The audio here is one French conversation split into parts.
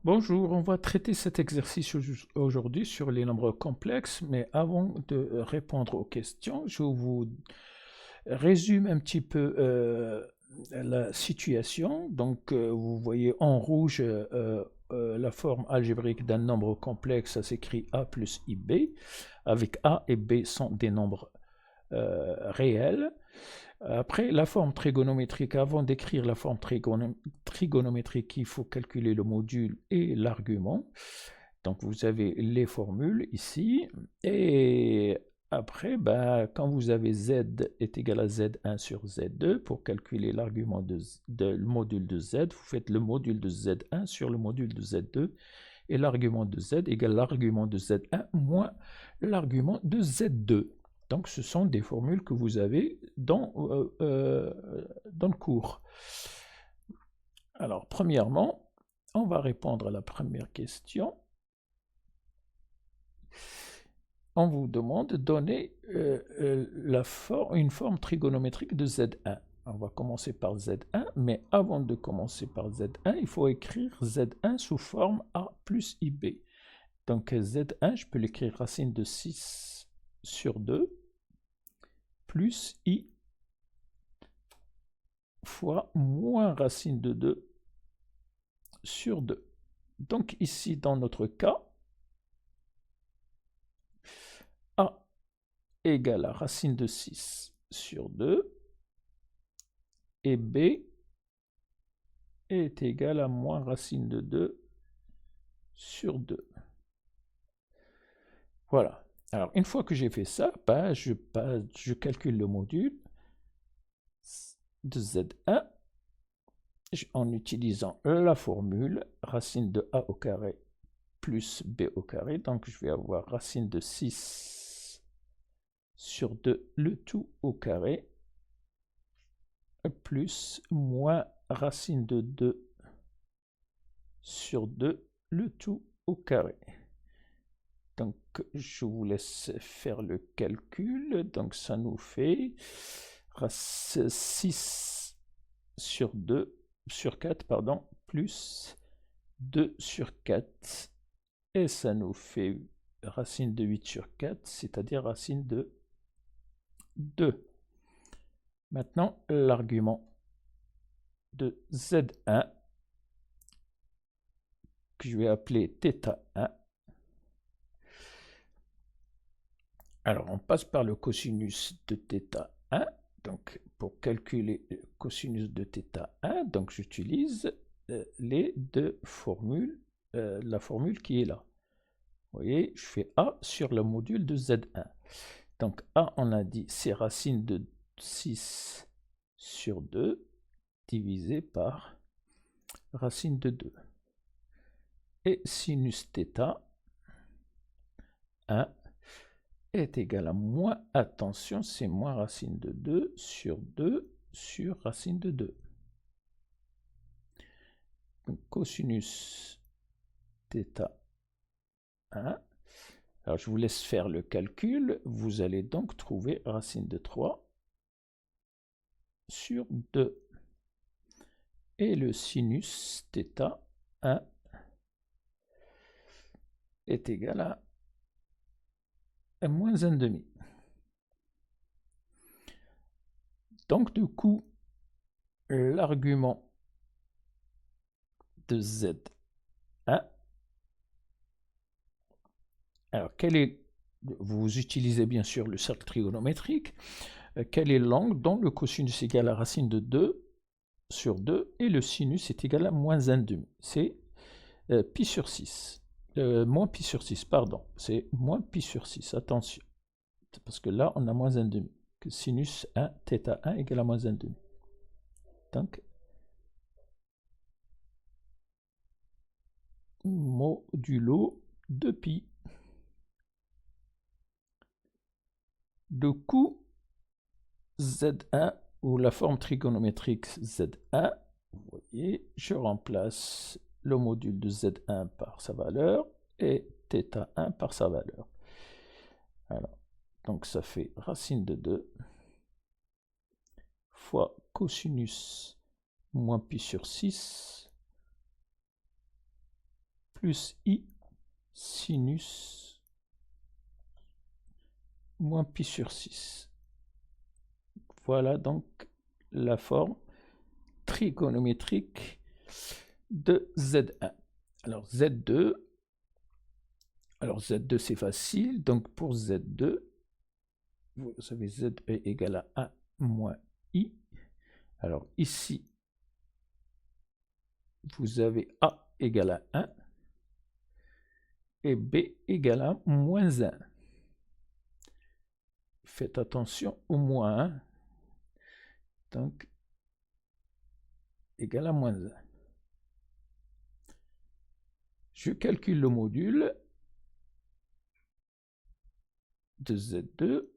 Bonjour, on va traiter cet exercice aujourd'hui sur les nombres complexes, mais avant de répondre aux questions, je vous résume un petit peu la situation. Donc, vous voyez en rouge la forme algébrique d'un nombre complexe, ça s'écrit A plus IB, avec A et B sont des nombres réels. Après, la forme trigonométrique, avant d'écrire la forme trigonométrique, il faut calculer le module et l'argument. Donc vous avez les formules ici. Et après, quand vous avez z est égal à z1 sur z2, pour calculer l'argument le module de z, vous faites le module de z1 sur le module de z2. Et l'argument de z égale l'argument de z1 moins l'argument de z2. Donc, ce sont des formules que vous avez dans le cours. Alors, premièrement, on va répondre à la première question. On vous demande de donner une forme trigonométrique de Z1. On va commencer par Z1, mais avant de commencer par Z1, il faut écrire Z1 sous forme A plus IB. Donc Z1, je peux l'écrire racine de 6 sur 2 plus I fois moins racine de 2 sur 2. Donc ici, dans notre cas, A égale à racine de 6 sur 2 et B est égal à moins racine de 2 sur 2. Voilà. Alors, une fois que j'ai fait ça, je calcule le module de Z1 en utilisant la formule racine de A au carré plus B au carré. Donc, je vais avoir racine de 6 sur 2, le tout au carré, plus moins racine de 2 sur 2, le tout au carré. Donc, je vous laisse faire le calcul. Donc, ça nous fait 6 sur 2, sur 4, pardon, plus 2 sur 4. Et ça nous fait racine de 8 sur 4, c'est-à-dire racine de 2. Maintenant, l'argument de Z1, que je vais appeler θ1. Alors, on passe par le cosinus de θ1. Donc, pour calculer le cosinus de θ1, donc j'utilise les deux formules, la formule qui est là. Vous voyez, je fais A sur le module de Z1. Donc, A, on a dit, c'est racine de 6 sur 2 divisé par racine de 2. Et sinus θ1 est égal à moins, attention, c'est moins racine de 2 sur racine de 2. Donc, cosinus θ1. Alors, je vous laisse faire le calcul. Vous allez donc trouver racine de 3 sur 2. Et le sinus θ1 est égal à moins 1,5. Donc, du coup, l'argument de Z1, alors vous utilisez bien sûr le cercle trigonométrique, quel est l'angle dont le cosinus est égal à racine de 2 sur 2 et le sinus est égal à moins 1,5. C'est pi sur 6. Moins pi sur 6, pardon. C'est moins pi sur 6, attention. Parce que là, on a moins 1,5. Sinus 1, θ1 égale à moins 1,5. Donc, modulo de pi. Du coup, Z1, ou la forme trigonométrique Z1, vous voyez, je remplace le module de Z1 par sa valeur et θ1 par sa valeur. Alors, donc ça fait racine de 2 fois cosinus moins pi sur 6 plus I sinus moins pi sur 6. Voilà donc la forme trigonométrique de Z1. Alors Z2, c'est facile, donc pour Z2, vous savez Z est égal à 1 moins I. Alors ici, vous avez A égale à 1 et B égale à moins 1. Faites attention au moins 1. Donc, égal à moins 1. Je calcule le module de Z2.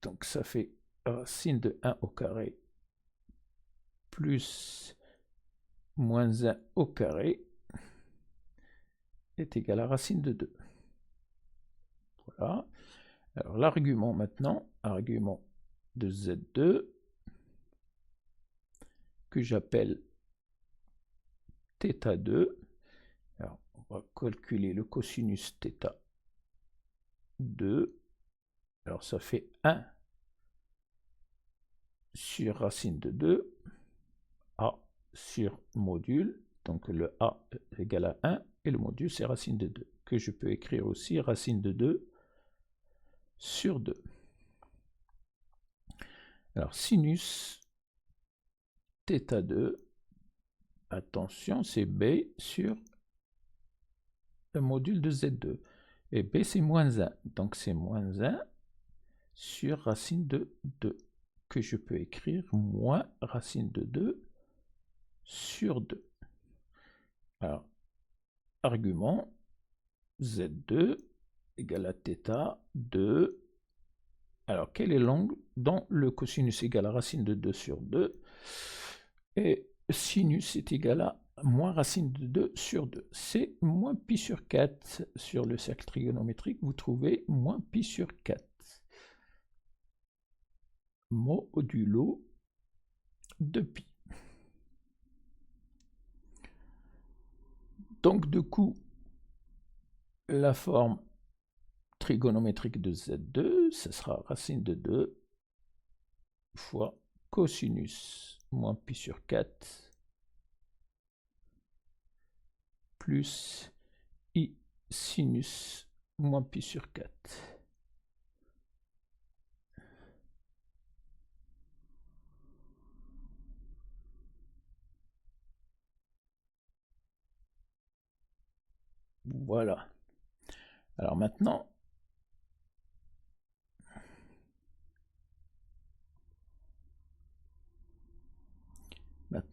Donc, ça fait racine de 1 au carré plus moins 1 au carré est égal à racine de 2. Voilà. Alors, l'argument maintenant, argument de Z2, que j'appelle θ2. Alors, on va calculer le cosinus θ2. Alors, ça fait 1 sur racine de 2, A sur module, donc le A est égal à 1, et le module c'est racine de 2, que je peux écrire aussi racine de 2 sur 2. Alors, sinus θ2, attention, c'est B sur le module de Z2. Et B, c'est moins 1. Donc, c'est moins 1 sur racine de 2, que je peux écrire moins racine de 2 sur 2. Alors, argument, Z2 égale à θ2. Alors, quel est l'angle dans le cosinus égale à racine de 2 sur 2 et sinus est égal à moins racine de 2 sur 2. C'est moins pi sur 4. Sur le cercle trigonométrique, vous trouvez moins pi sur 4. Modulo de pi. Donc, du coup, la forme trigonométrique de Z2, ce sera racine de 2 fois cosinus moins pi sur 4 plus I sinus moins pi sur 4. Voilà. Alors maintenant,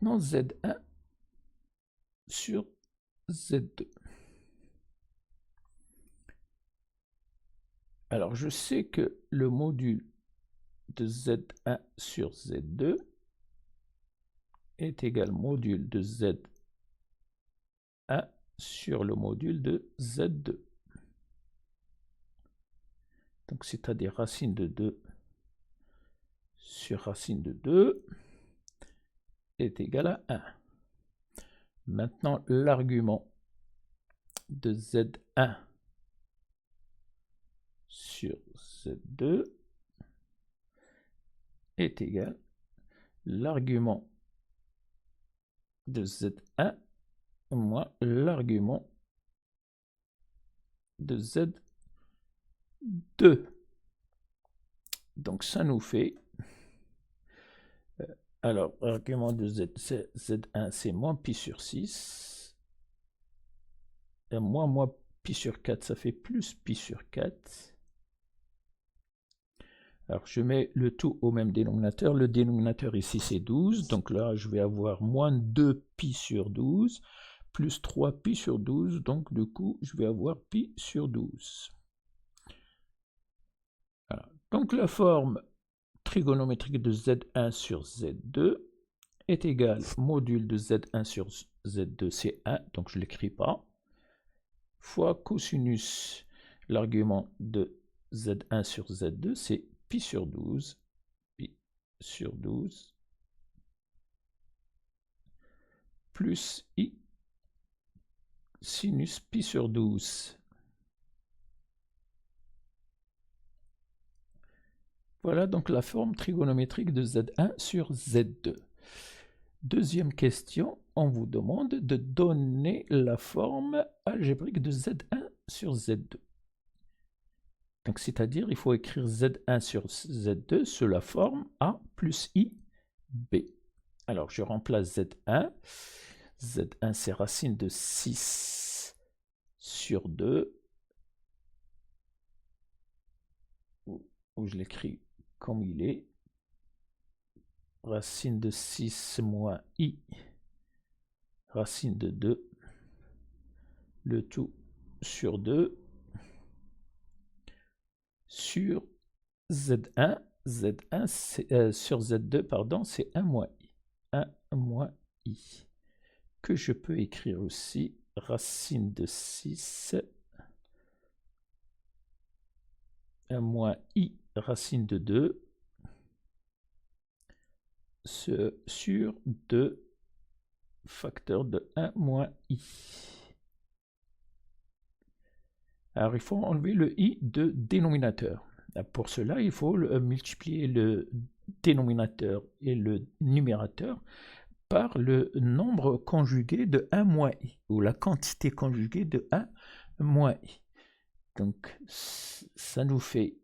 Z1 sur Z2. Alors je sais que le module de Z1 sur Z2 est égal au module de Z1 sur le module de Z2. Donc c'est-à-dire racine de 2 sur racine de 2 est égal à 1. Maintenant, l'argument de Z1 sur Z2 est égal l'argument de Z1 moins l'argument de Z2. Donc ça nous fait, alors l'argument de Z1 c'est moins pi sur 6, et moins pi sur 4 ça fait plus pi sur 4. Alors je mets le tout au même dénominateur, le dénominateur ici c'est 12, donc là je vais avoir moins 2 pi sur 12, plus 3 pi sur 12, donc du coup je vais avoir pi sur 12. Voilà. Donc la forme trigonométrique de Z1 sur Z2 est égale module de Z1 sur Z2 c'est 1, donc je ne l'écris pas, fois cosinus, l'argument de Z1 sur Z2 c'est pi sur 12, plus I sinus pi sur 12. Voilà donc la forme trigonométrique de Z1 sur Z2. Deuxième question, on vous demande de donner la forme algébrique de Z1 sur Z2. Donc, c'est-à-dire, il faut écrire Z1 sur Z2 sous la forme A plus I, B. Alors, je remplace Z1. Z1, c'est racine de 6 sur 2. Ou je l'écris comme il est. Racine de 6 moins I, racine de 2, le tout sur 2, sur Z1, sur Z2, pardon, c'est 1 moins I. 1 moins I, que je peux écrire aussi racine de 6, 1 moins I, racine de 2, sur 2 facteur de 1 moins I. Alors, il faut enlever le I de dénominateur. Pour cela, il faut multiplier le dénominateur et le numérateur par le nombre conjugué de 1 moins I, ou la quantité conjuguée de 1 moins I. Donc, ça nous fait,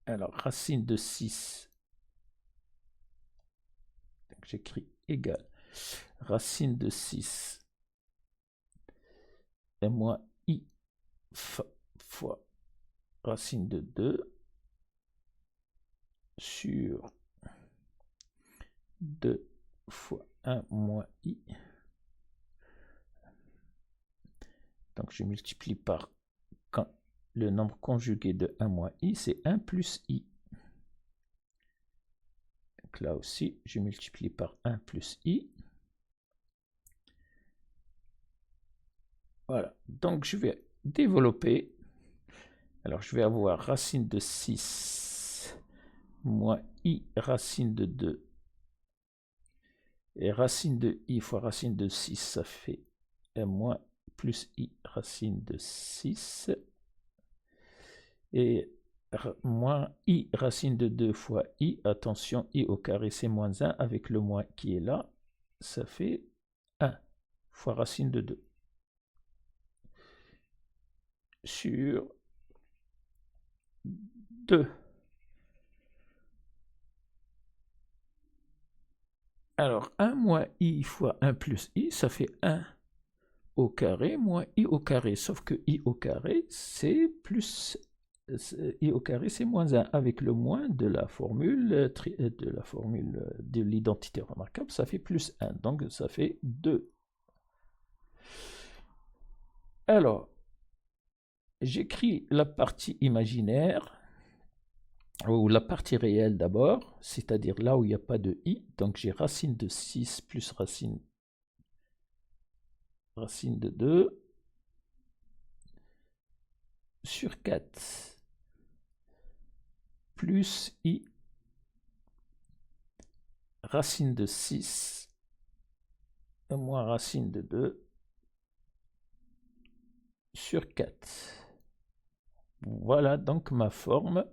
alors, racine de 6, j'écris égal, racine de 6, 1 moins I fois racine de 2 sur 2 fois 1 moins I. Donc je multiplie par le nombre conjugué de 1 moins I, c'est 1 plus I. Donc là aussi, je multiplie par 1 plus I. Voilà, donc je vais développer. Alors je vais avoir racine de 6 moins I racine de 2. Et racine de I fois racine de 6, ça fait 1 moins plus I racine de 6. Et moins I racine de 2 fois I, attention, I au carré c'est moins 1, avec le moins qui est là, ça fait 1 fois racine de 2. Sur 2. Alors, 1 moins I fois 1 plus I, ça fait 1 au carré moins I au carré. Sauf que I au carré, c'est plus... I au carré, c'est moins 1. Avec le moins de la formule de l'identité remarquable, ça fait plus 1. Donc, ça fait 2. Alors, j'écris la partie imaginaire, ou la partie réelle d'abord, c'est-à-dire là où il n'y a pas de I. Donc j'ai racine de 6 plus racine de 2 sur 4 plus I racine de 6 moins racine de 2 sur 4. Voilà donc ma forme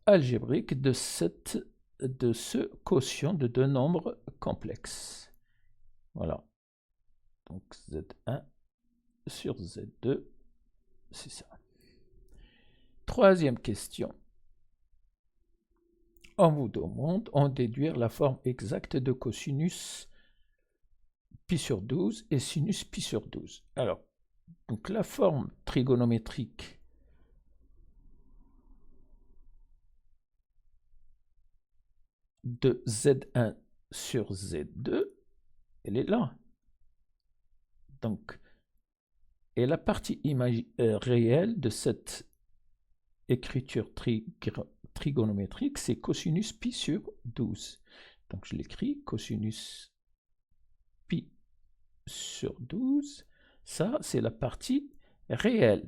algébrique de ce quotient de deux nombres complexes. Voilà. Donc Z1 sur Z2, c'est ça. Troisième question. On vous demande de déduire la forme exacte de cosinus pi sur 12 et sinus pi sur 12. Alors, donc la forme trigonométrique de Z1 sur Z2, elle est là. Donc, et la partie réelle de cette écriture trigonométrique, c'est cosinus pi sur 12. Donc, je l'écris, cosinus pi sur 12. Ça, c'est la partie réelle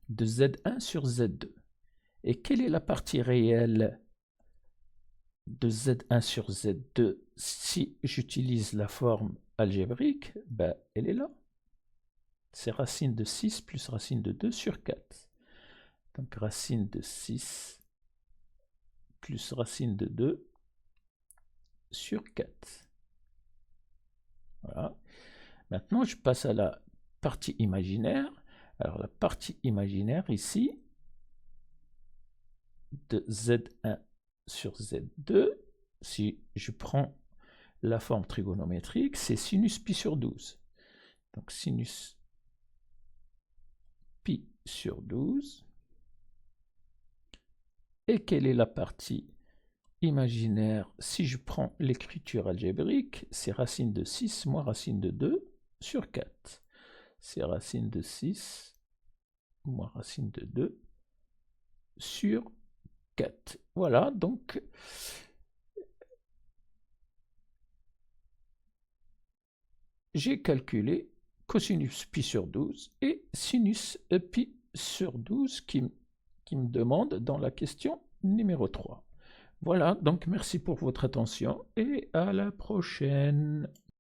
de Z1 sur Z2. Et quelle est la partie réelle de Z1 sur Z2 si j'utilise la forme algébrique, ben, elle est là. C'est racine de 6 plus racine de 2 sur 4. Donc racine de 6 plus racine de 2 sur 4. Voilà. Maintenant, je passe à la partie imaginaire. Alors la partie imaginaire ici, de Z1 sur Z2, si je prends la forme trigonométrique, c'est sinus pi sur 12. Donc sinus pi sur 12. Et quelle est la partie imaginaire? Si je prends l'écriture algébrique, c'est racine de 6 moins racine de 2 sur 4. C'est racine de 6 moins racine de 2 sur 4. Voilà, donc j'ai calculé cosinus pi sur 12 et sinus pi sur 12 qui me demande dans la question numéro 3. Voilà, donc merci pour votre attention et à la prochaine.